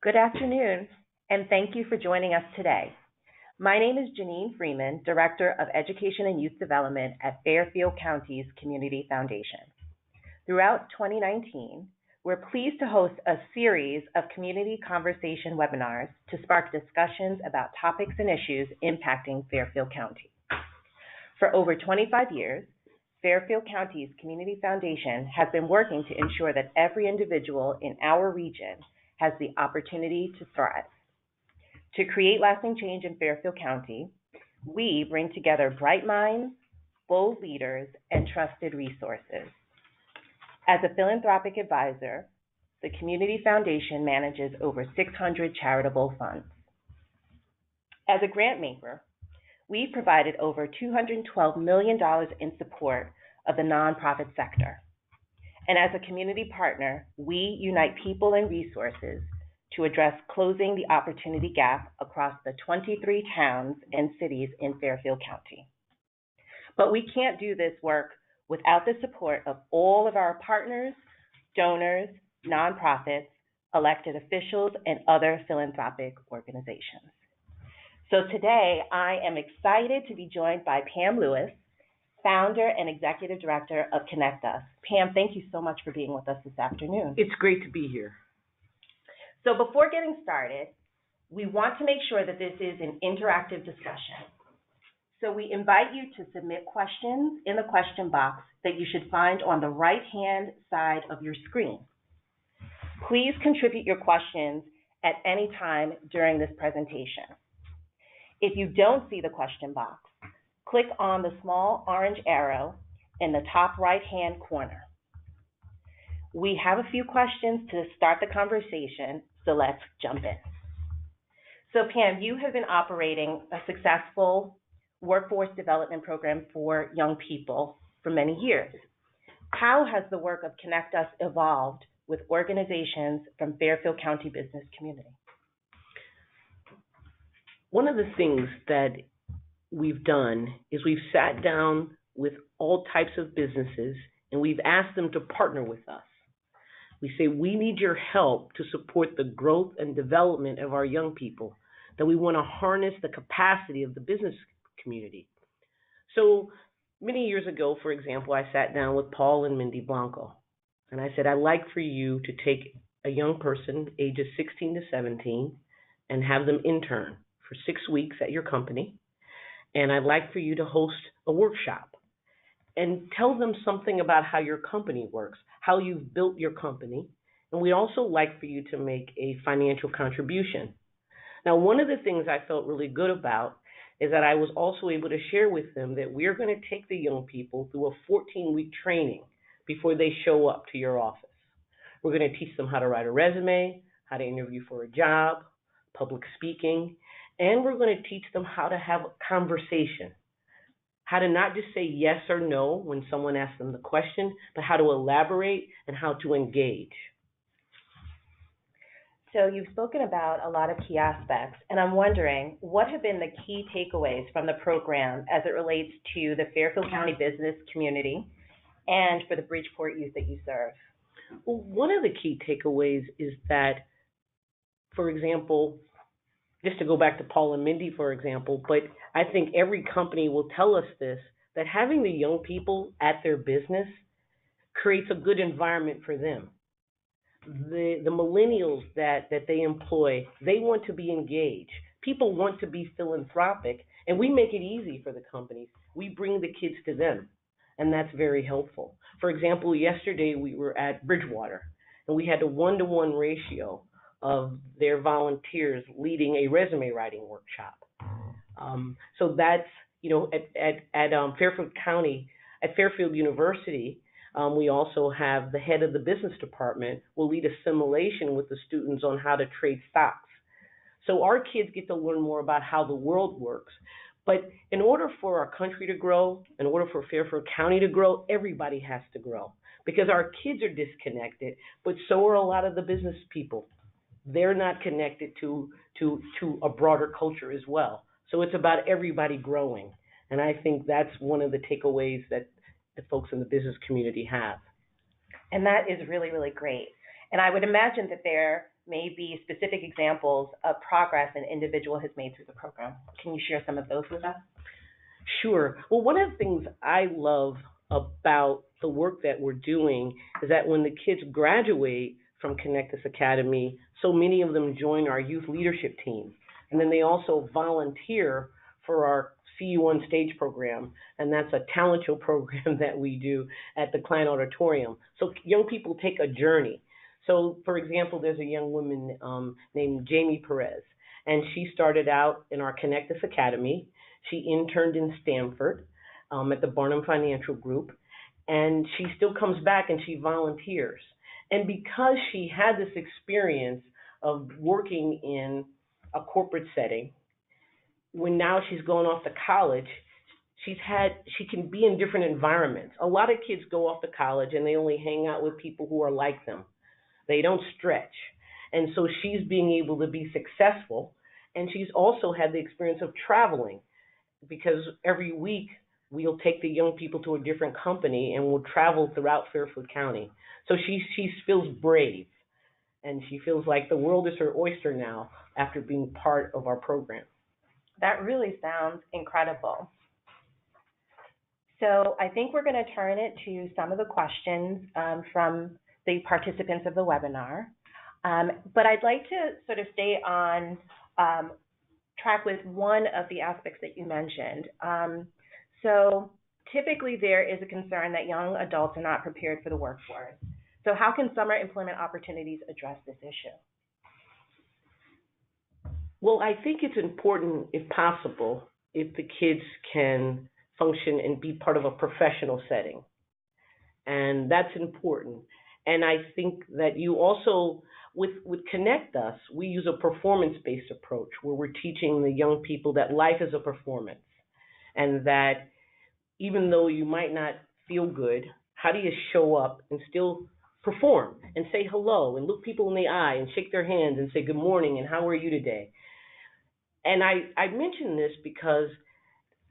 Good afternoon, and thank you for joining us today. My name is Janine Freeman, Director of Education and Youth Development at Fairfield County's Community Foundation. Throughout 2019, we're pleased to host a series of community conversation webinars to spark discussions about topics and issues impacting Fairfield County. For over 25 years, Fairfield County's Community Foundation has been working to ensure that every individual in our region has the opportunity to thrive. To create lasting change in Fairfield County, we bring together bright minds, bold leaders, and trusted resources. As a philanthropic advisor, the Community Foundation manages over 600 charitable funds. As a grant maker, we've provided over $212 million in support of the nonprofit sector. And as a community partner, we unite people and resources to address closing the opportunity gap across the 23 towns and cities in Fairfield County. But we can't do this work without the support of all of our partners, donors, nonprofits, elected officials, and other philanthropic organizations. So today, I am excited to be joined by Pam Lewis, Founder and Executive Director of Connect Us. Pam, thank you so much for being with us this afternoon. It's great to be here. So before getting started, we want to make sure that this is an interactive discussion. So we invite you to submit questions in the question box that you should find on the right-hand side of your screen. Please contribute your questions at any time during this presentation. If you don't see the question box, click on the small orange arrow in the top right-hand corner. We have a few questions to start the conversation, so let's jump in. So Pam, you have been operating a successful workforce development program for young people for many years. How has the work of Connect Us evolved with organizations from Fairfield County business community? One of the things that we've done is we've sat down with all types of businesses and we've asked them to partner with us. We say, we need your help to support the growth and development of our young people, that we want to harness the capacity of the business community. So many years ago, for example, I sat down with Paul and Mindy Blanco, and I said, I'd like for you to take a young person, ages 16 to 17, and have them intern for 6 weeks at your company. And I'd like for you to host a workshop and tell them something about how your company works, how you've built your company. And we'd also like for you to make a financial contribution. Now, one of the things I felt really good about is that I was also able to share with them that we're going to take the young people through a 14-week training before they show up to your office. We're going to teach them how to write a resume, how to interview for a job, public speaking, and we're going to teach them how to have a conversation, how to not just say yes or no when someone asks them the question, but how to elaborate and how to engage. So you've spoken about a lot of key aspects, and I'm wondering, what have been the key takeaways from the program as it relates to the Fairfield County business community and for the Bridgeport youth that you serve? Well, one of the key takeaways is that, for example, just to go back to Paul and Mindy, for example, but I think every company will tell us this, that having the young people at their business creates a good environment for them. The millennials that they employ, they want to be engaged. People want to be philanthropic, and we make it easy for the companies. We bring the kids to them, and that's very helpful. For example, yesterday we were at Bridgewater, and we had a 1-to-1 ratio of their volunteers leading a resume writing workshop. So that's, at Fairfield County, at Fairfield University, we also have the head of the business department will lead a simulation with the students on how to trade stocks. So our kids get to learn more about how the world works. But in order for our country to grow, in order for Fairfield County to grow, everybody has to grow because our kids are disconnected, but so are a lot of the business people. They're not connected to a broader culture as well. So it's about everybody growing. And I think that's one of the takeaways that the folks in the business community have. And that is really, really great. And I would imagine that there may be specific examples of progress an individual has made through the program. Can you share some of those with us? Sure. Well, one of the things I love about the work that we're doing is that when the kids graduate from Connect Us Academy, so many of them join our youth leadership team. And then they also volunteer for our See You on Stage program, and that's a talent show program that we do at the Klein Auditorium. So young people take a journey. So, for example, there's a young woman named Jamie Perez, and she started out in our Connect Us Academy. She interned in Stanford at the Barnum Financial Group, and she still comes back and she volunteers. And because she had this experience of working in a corporate setting, when now she's going off to college, she can be in different environments. A lot of kids go off to college and they only hang out with people who are like them. They don't stretch. And so she's being able to be successful, and she's also had the experience of traveling, because every week we'll take the young people to a different company and we'll travel throughout Fairfield County. So she feels brave, and she feels like the world is her oyster now after being part of our program. That really sounds incredible. So I think we're going to turn it to some of the questions from the participants of the webinar. But I'd like to sort of stay on track with one of the aspects that you mentioned. So typically there is a concern that young adults are not prepared for the workforce. So how can summer employment opportunities address this issue? Well, I think it's important, if possible, if the kids can function and be part of a professional setting. And that's important. And I think that you also, with Connect Us, we use a performance-based approach where we're teaching the young people that life is a performance, and that even though you might not feel good, how do you show up and still perform and say hello and look people in the eye and shake their hands and say good morning and how are you today? And I mention this because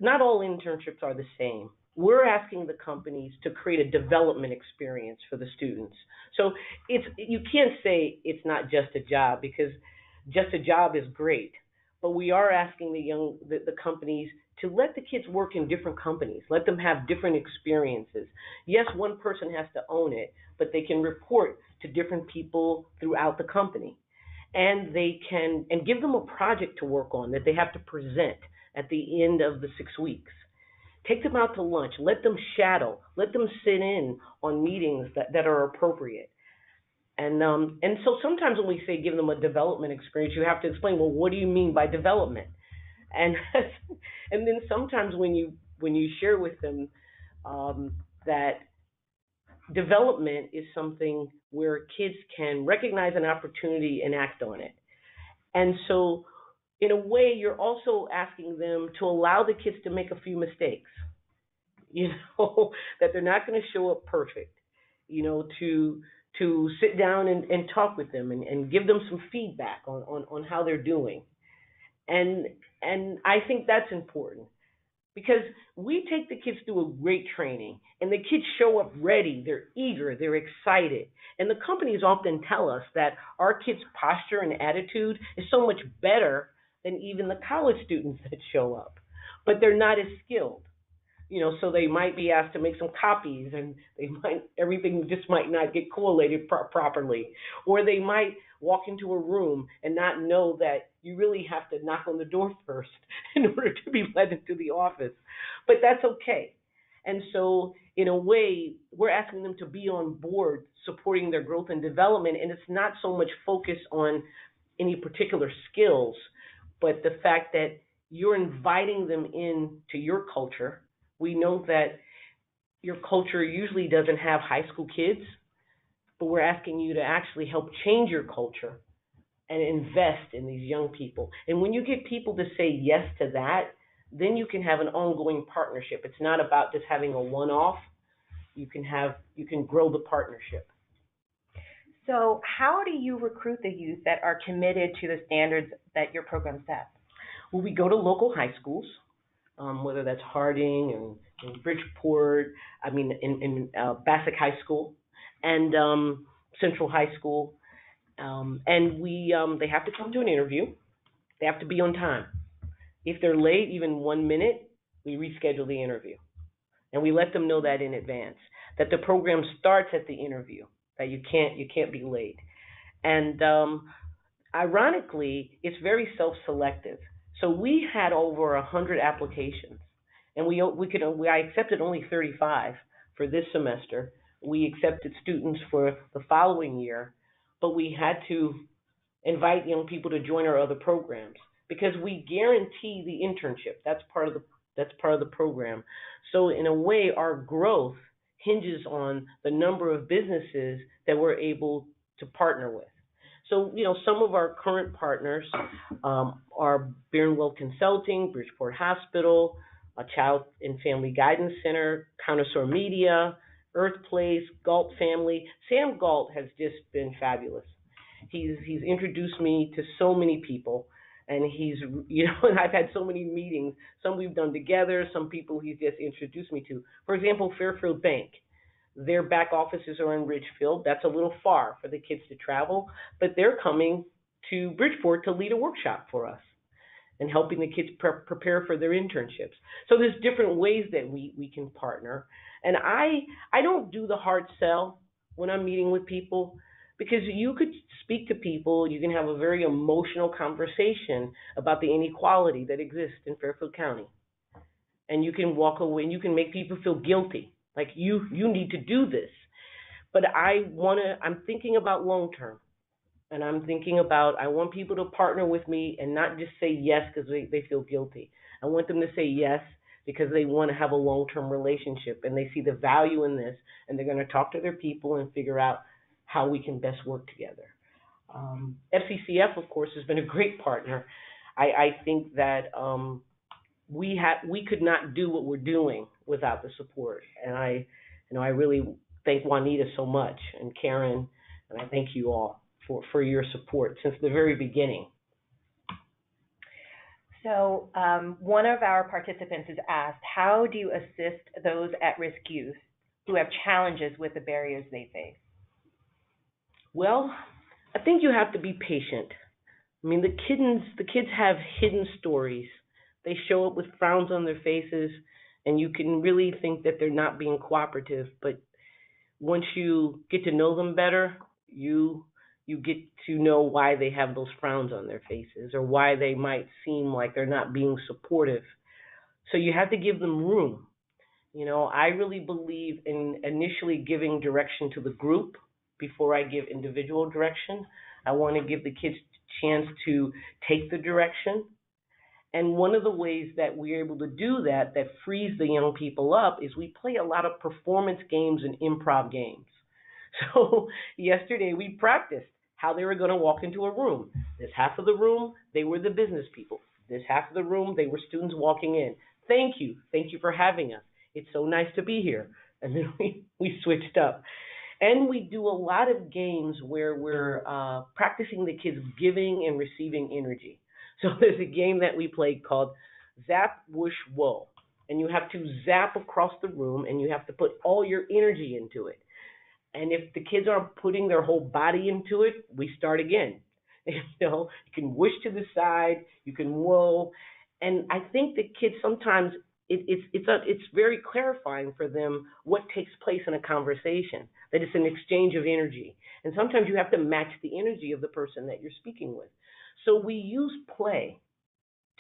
not all internships are the same. We're asking the companies to create a development experience for the students. So you can't say it's not just a job, because just a job is great. But we are asking the companies to let the kids work in different companies, let them have different experiences. Yes, one person has to own it, but they can report to different people throughout the company. And they can, and give them a project to work on that they have to present at the end of the 6 weeks. Take them out to lunch, let them shadow, let them sit in on meetings that are appropriate. And so sometimes when we say give them a development experience, you have to explain, well, what do you mean by development? And and then sometimes when you share with them that development is something where kids can recognize an opportunity and act on it. And so in a way, you're also asking them to allow the kids to make a few mistakes, that they're not going to show up perfect, to sit down and talk with them and give them some feedback on how they're doing. And I think that's important, because we take the kids through a great training, and the kids show up ready, they're eager, they're excited. And the companies often tell us that our kids' posture and attitude is so much better than even the college students that show up. But they're not as skilled. So they might be asked to make some copies, and everything just might not get collated properly. Or they might walk into a room and not know that you really have to knock on the door first in order to be led into the office. But that's okay. And so in a way, we're asking them to be on board supporting their growth and development, and it's not so much focused on any particular skills, but the fact that you're inviting them into your culture. We know that your culture usually doesn't have high school kids, but we're asking you to actually help change your culture and invest in these young people. And when you get people to say yes to that, then you can have an ongoing partnership. It's not about just having a one-off. You can grow the partnership. So how do you recruit the youth that are committed to the standards that your program sets? Well, we go to local high schools, whether that's Harding and Bridgeport, in Bassick High School and Central High School. And they have to come to an interview. They have to be on time. If they're late, even 1 minute, we reschedule the interview. And we let them know that in advance, that the program starts at the interview, that you can't be late. And ironically, it's very self-selective. So we had over 100 applications, and I accepted only 35 for this semester. We accepted students for the following year, but we had to invite young people to join our other programs because we guarantee the internship. That's part of the program. So in a way, our growth hinges on the number of businesses that we're able to partner with. So, some of our current partners are Beernwell Consulting, Bridgeport Hospital, a Child and Family Guidance Center, Connoisseur Media, Earth Place, Galt Family. Sam Galt has just been fabulous. He's introduced me to so many people, and and I've had so many meetings. Some we've done together, some people he's just introduced me to. For example, Fairfield Bank. Their back offices are in Ridgefield. That's a little far for the kids to travel, but they're coming to Bridgeport to lead a workshop for us and helping the kids prepare for their internships. So there's different ways that we can partner. And I don't do the hard sell when I'm meeting with people because you could speak to people, you can have a very emotional conversation about the inequality that exists in Fairfield County. And you can walk away and you can make people feel guilty, like you need to do this. But I'm thinking about long term. And I'm thinking about, I want people to partner with me and not just say yes because they feel guilty. I want them to say yes because they want to have a long-term relationship and they see the value in this and they're going to talk to their people and figure out how we can best work together. FCCF, of course, has been a great partner. I think that we could not do what we're doing without the support. And I really thank Juanita so much and Karen, and I thank you all for your support since the very beginning. So one of our participants has asked, how do you assist those at-risk youth who have challenges with the barriers they face? Well, I think you have to be patient. I mean, the kids have hidden stories. They show up with frowns on their faces, and you can really think that they're not being cooperative. But once you get to know them better, you get to know why they have those frowns on their faces or why they might seem like they're not being supportive. So you have to give them room. I really believe in initially giving direction to the group before I give individual direction. I want to give the kids a chance to take the direction. And one of the ways that we're able to do that frees the young people up, is we play a lot of performance games and improv games. So yesterday we practiced how they were going to walk into a room. This half of the room, they were the business people. This half of the room, they were students walking in. Thank you for having us. It's so nice to be here. And then we switched up. And we do a lot of games where we're practicing the kids giving and receiving energy. So there's a game that we played called Zap, Whoosh, Whoa. And you have to zap across the room and you have to put all your energy into it. And if the kids aren't putting their whole body into it, we start again. You can whoosh to the side, you can whoa. And I think the kids sometimes, it's very clarifying for them what takes place in a conversation, that it's an exchange of energy. And sometimes you have to match the energy of the person that you're speaking with. So we use play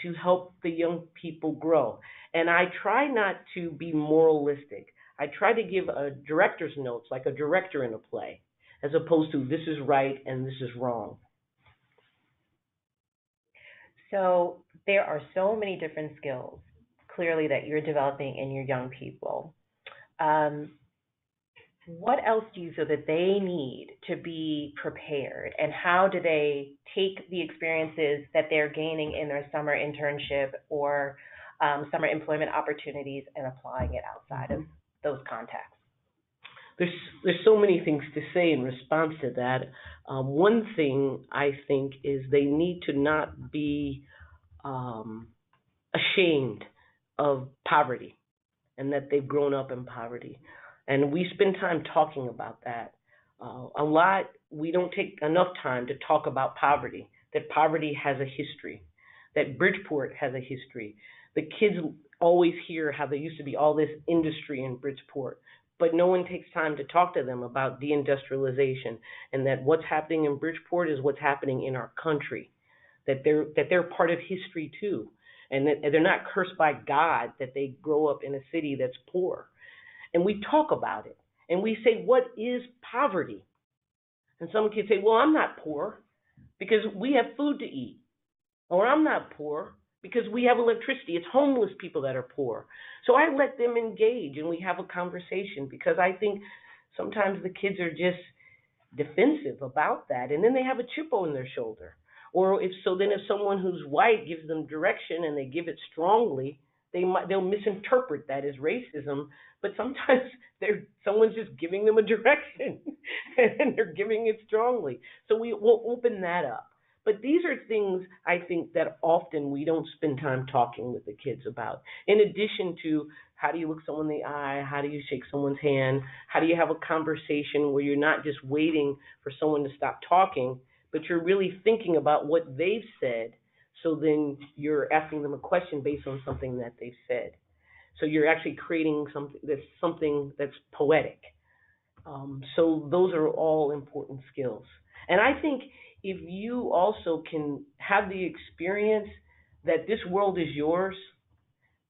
to help the young people grow. And I try not to be moralistic. I try to give a director's notes, like a director in a play, as opposed to this is right and this is wrong. So there are so many different skills, clearly, that you're developing in your young people. What else do you feel that they need to be prepared, and how do they take the experiences that they're gaining in their summer internship or summer employment opportunities and applying it outside of those contexts? There's so many things to say in response to that. One thing I think is they need to not be ashamed of poverty and that they've grown up in poverty. And we spend time talking about that. We don't take enough time to talk about poverty, that poverty has a history, that Bridgeport has a history. The kids always hear how there used to be all this industry in Bridgeport, but no one takes time to talk to them about deindustrialization, and that what's happening in Bridgeport is what's happening in our country, that they're part of history too, and that they're not cursed by God that they grow up in a city that's poor. And we talk about it, and we say, what is poverty? And some kids say, well, I'm not poor because we have food to eat. Or I'm not poor because we have electricity. It's homeless people that are poor. So I let them engage and we have a conversation, because I think sometimes the kids are just defensive about that. And then they have a chip on their shoulder. Or if someone who's white gives them direction and they give it strongly, they'll misinterpret that as racism. But sometimes someone's just giving them a direction and they're giving it strongly. So we'll open that up. But these are things I think that often we don't spend time talking with the kids about. In addition to, how do you look someone in the eye? How do you shake someone's hand? How do you have a conversation where you're not just waiting for someone to stop talking, but you're really thinking about what they've said, so then you're asking them a question based on something that they've said. So you're actually creating something that's poetic. So those are all important skills. And I think if you also can have the experience that this world is yours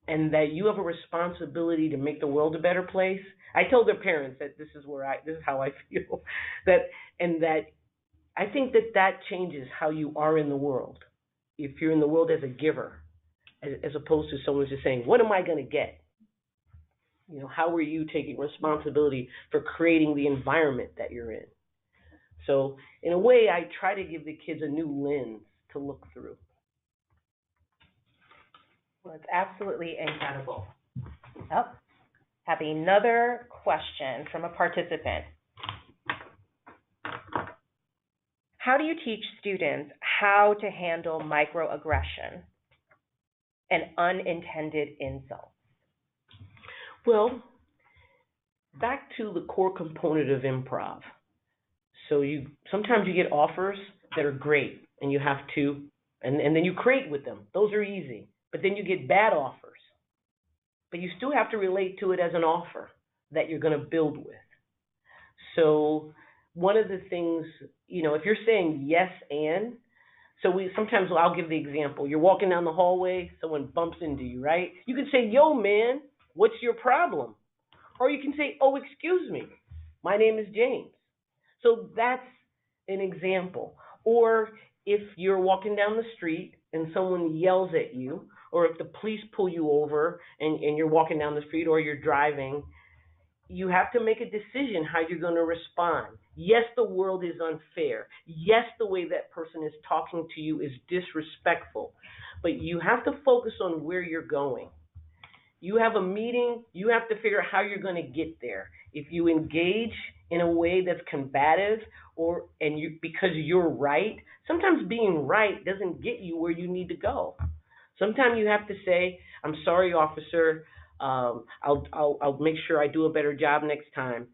and that you have a responsibility to make the world a better place. I tell their parents that this is how I feel, that I think that changes how you are in the world. If you're in the world as a giver, as opposed to someone just saying, what am I going to get? How are you taking responsibility for creating the environment that you're in? So in a way, I try to give the kids a new lens to look through. Well, it's absolutely incredible. Oh, have another question from a participant. How do you teach students how to handle microaggression and unintended insults? Well, back to the core component of improv. So sometimes you get offers that are great, and you have to, and then you create with them. Those are easy. But then you get bad offers. But you still have to relate to it as an offer that you're going to build with. So one of the things, if you're saying yes and, sometimes I'll give the example. You're walking down the hallway, someone bumps into you, right? You can say, yo, man, what's your problem? Or you can say, oh, excuse me, my name is James. So that's an example. Or if you're walking down the street and someone yells at you, or if the police pull you over and you're walking down the street or you're driving, you have to make a decision how you're going to respond. Yes, the world is unfair. Yes, the way that person is talking to you is disrespectful. But you have to focus on where you're going. You have a meeting, you have to figure out how you're going to get there. If you engage in a way that's combative because you're right, sometimes being right doesn't get you where you need to go. Sometimes you have to say, I'm sorry, officer, I'll make sure I do a better job next time.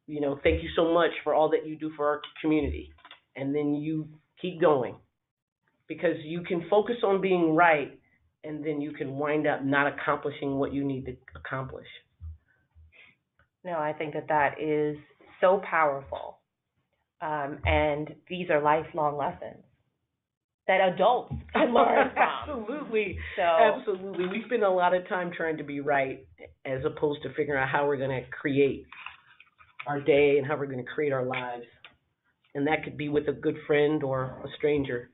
Thank you so much for all that you do for our community. And then you keep going, because you can focus on being right, and then you can wind up not accomplishing what you need to accomplish. No, I think that is so powerful. And these are lifelong lessons that adults can learn from. Absolutely. So, absolutely. We spend a lot of time trying to be right, as opposed to figuring out how we're going to create our day and how we're going to create our lives. And that could be with a good friend or a stranger.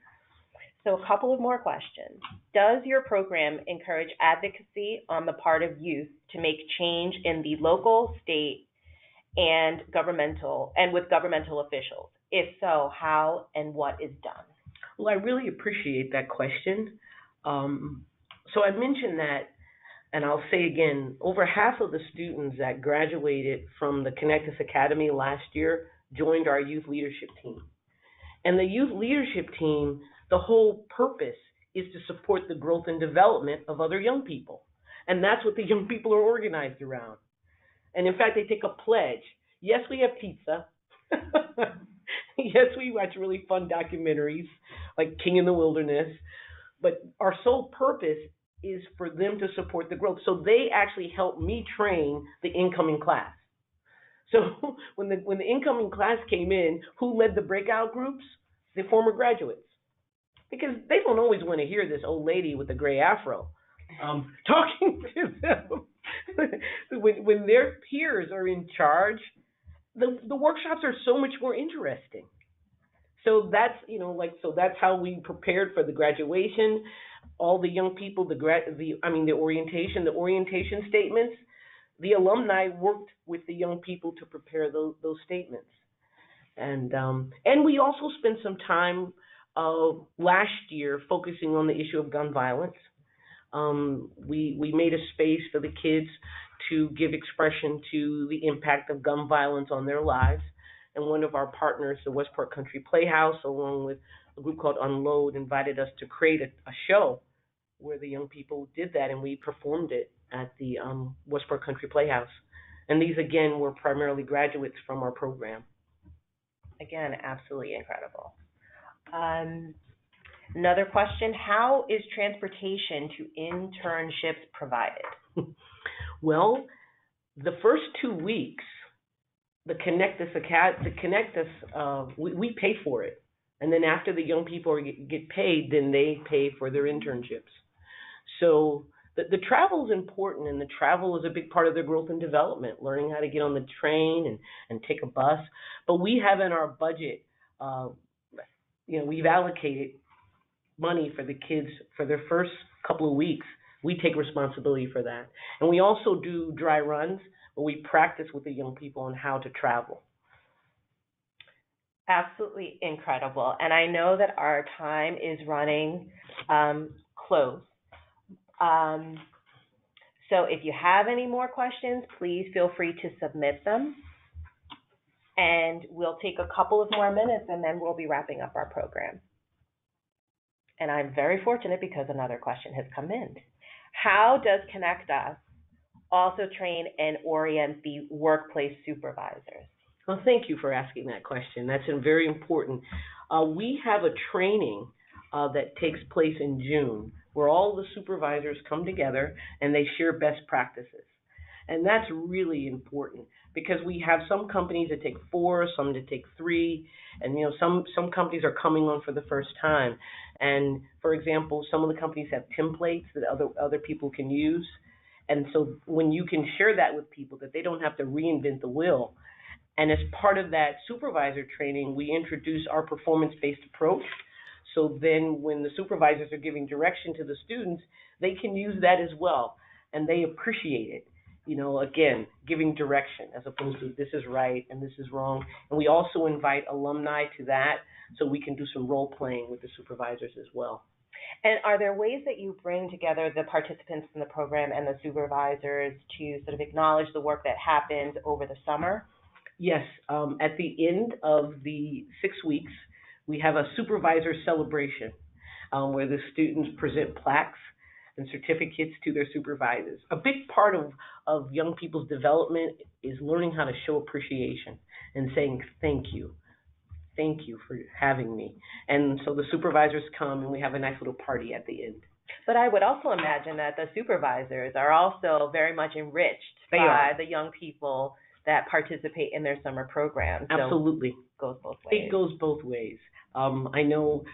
So a couple of more questions. Does your program encourage advocacy on the part of youth to make change in the local, state, and with governmental officials? If so, how and what is done? Well, I really appreciate that question. So I mentioned that, and I'll say again, over half of the students that graduated from the Connect Us Academy last year joined our youth leadership team. And the youth leadership team, the whole purpose is to support the growth and development of other young people. And that's what the young people are organized around. And in fact, they take a pledge. Yes, we have pizza. Yes, we watch really fun documentaries like King in the Wilderness, but our sole purpose is for them to support the growth. So they actually help me train the incoming class. So when the incoming class came in, who led the breakout groups? The former graduates, because they don't always want to hear this old lady with the gray afro talking to them. When their peers are in charge, the workshops are so much more interesting. So that's so that's how we prepared for the graduation. All the young people, the orientation statements. The alumni worked with the young people to prepare those statements, and we also spent some time last year focusing on the issue of gun violence. We made a space for the kids to give expression to the impact of gun violence on their lives. And one of our partners, the Westport Country Playhouse, along with a group called Unload, invited us to create a show where the young people did that, and we performed it at the Westport Country Playhouse. And these, again, were primarily graduates from our program. Again, absolutely incredible. Another question, how is transportation to internships provided? Well, the first 2 weeks, we pay for it. And then after the young people get paid, then they pay for their internships. So the travel is important, and the travel is a big part of their growth and development, learning how to get on the train and take a bus. But we have in our budget, we've allocated money for the kids for their first couple of weeks. We take responsibility for that. And we also do dry runs where we practice with the young people on how to travel. Absolutely incredible. And I know that our time is running close. So if you have any more questions, please feel free to submit them. And we'll take a couple of more minutes, and then we'll be wrapping up our program. And I'm very fortunate because another question has come in. How does Connect Us also train and orient the workplace supervisors? Well, thank you for asking that question. That's very important. We have a training that takes place in June where all the supervisors come together and they share best practices. And that's really important because we have some companies that take 4, some that take 3, and some companies are coming on for the first time. And for example, some of the companies have templates that other people can use. And so when you can share that with people, that they don't have to reinvent the wheel. And as part of that supervisor training, we introduce our performance-based approach. So then when the supervisors are giving direction to the students, they can use that as well. And they appreciate it. Again, giving direction as opposed to this is right and this is wrong. And we also invite alumni to that so we can do some role playing with the supervisors as well. And are there ways that you bring together the participants in the program and the supervisors to sort of acknowledge the work that happened over the summer? Yes. At the end of the 6 weeks, we have a supervisor celebration where the students present plaques and certificates to their supervisors. A big part of young people's development is learning how to show appreciation and saying thank you. Thank you for having me. And so the supervisors come and we have a nice little party at the end. But I would also imagine that the supervisors are also very much enriched by the young people that participate in their summer programs. Absolutely. So it goes both ways. It goes both ways. I know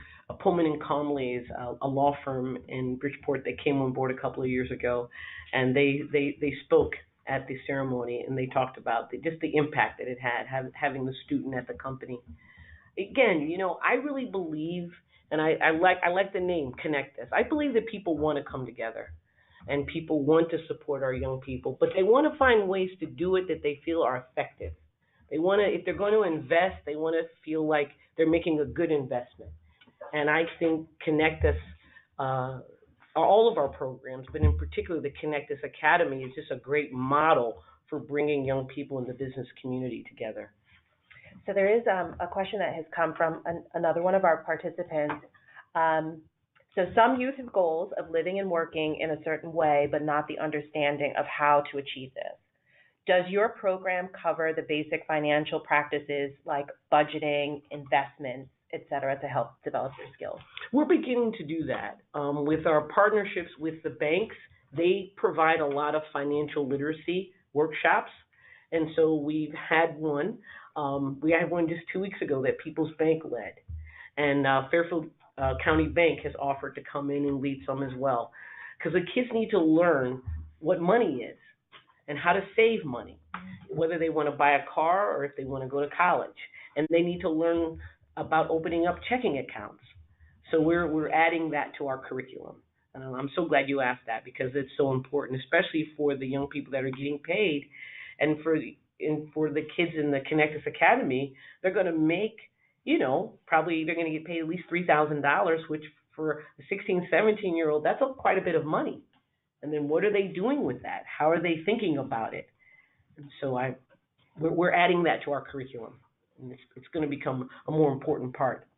Pullman and Conley is a law firm in Bridgeport that came on board a couple of years ago, and they spoke at the ceremony, and they talked about just the impact that it had having the student at the company. Again, I really believe, and I like the name Connect Us. I believe that people want to come together, and people want to support our young people, but they want to find ways to do it that they feel are effective. They want to, if they're going to invest, they want to feel like they're making a good investment. And I think Connect Us, all of our programs, but in particular the Connect Us Academy, is just a great model for bringing young people in the business community together. So there is a question that has come from another one of our participants. So some youth have goals of living and working in a certain way, but not the understanding of how to achieve this. Does your program cover the basic financial practices like budgeting, investments, et cetera, to help develop your skills? We're beginning to do that. With our partnerships with the banks, they provide a lot of financial literacy workshops. And so we've had one. We had one just 2 weeks ago that People's Bank led. And Fairfield County Bank has offered to come in and lead some as well. Because the kids need to learn what money is and how to save money, whether they want to buy a car or if they want to go to college. And they need to learn about opening up checking accounts. So we're adding that to our curriculum. I'm so glad you asked that because it's so important, especially for the young people that are getting paid, and for the kids in the Connect Us Academy. They're going to make, probably they're going to get paid at least $3,000, which for a 16, 17-year-old, that's quite a bit of money. And then what are they doing with that? How are they thinking about it? And so we're adding that to our curriculum, and it's going to become a more important part.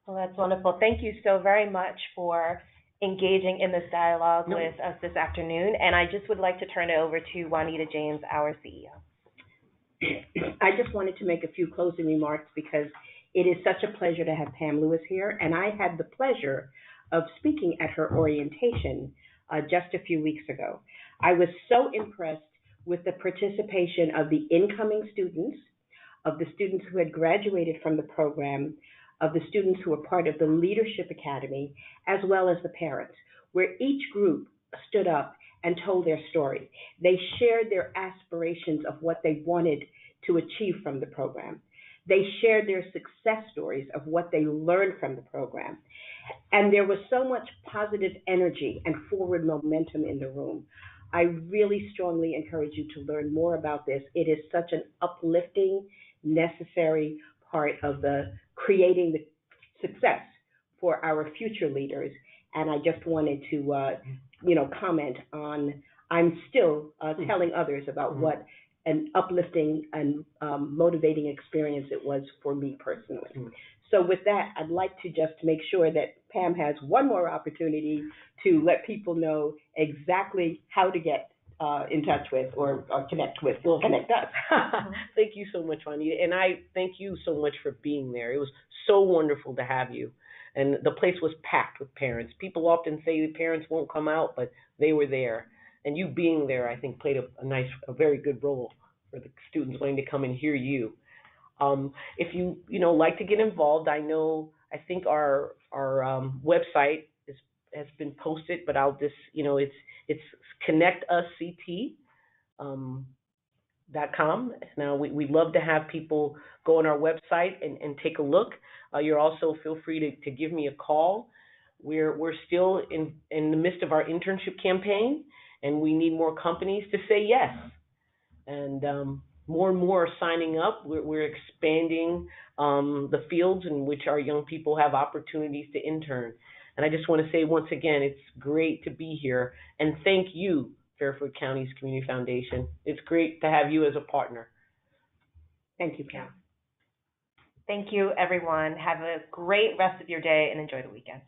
Well, that's wonderful. Thank you so very much for engaging in this dialogue with us this afternoon. And I just would like to turn it over to Juanita James, our CEO. I just wanted to make a few closing remarks because it is such a pleasure to have Pam Lewis here. And I had the pleasure of speaking at her orientation just a few weeks ago. I was so impressed with the participation of the incoming students, of the students who had graduated from the program, of the students who were part of the Leadership Academy, as well as the parents, where each group stood up and told their story. They shared their aspirations of what they wanted to achieve from the program. They shared their success stories of what they learned from the program. And there was so much positive energy and forward momentum in the room. I really strongly encourage you to learn more about this. It is such an uplifting, necessary part of the creating the success for our future leaders. And I just wanted to, comment on, I'm still telling others about what an uplifting and motivating experience it was for me personally. So with that, I'd like to just make sure that Pam has one more opportunity to let people know exactly how to get in touch with or connect us. Thank you so much, Juanita. And I thank you so much for being there. It was so wonderful to have you. And the place was packed with parents. People often say the parents won't come out, but they were there. And you being there, I think, played a very good role for the students wanting to come and hear you. If you, like to get involved, I think our website has been posted, but I'll just, it's connectusct.com. Now, we'd love to have people go on our website and take a look. You're also feel free to give me a call. We're still in the midst of our internship campaign, and we need more companies to say yes. And more and more are signing up. We're expanding the fields in which our young people have opportunities to intern. And I just want to say once again, it's great to be here. And thank you, Fairfield County's Community Foundation. It's great to have you as a partner. Thank you, Pam. Thank you, everyone. Have a great rest of your day and enjoy the weekend.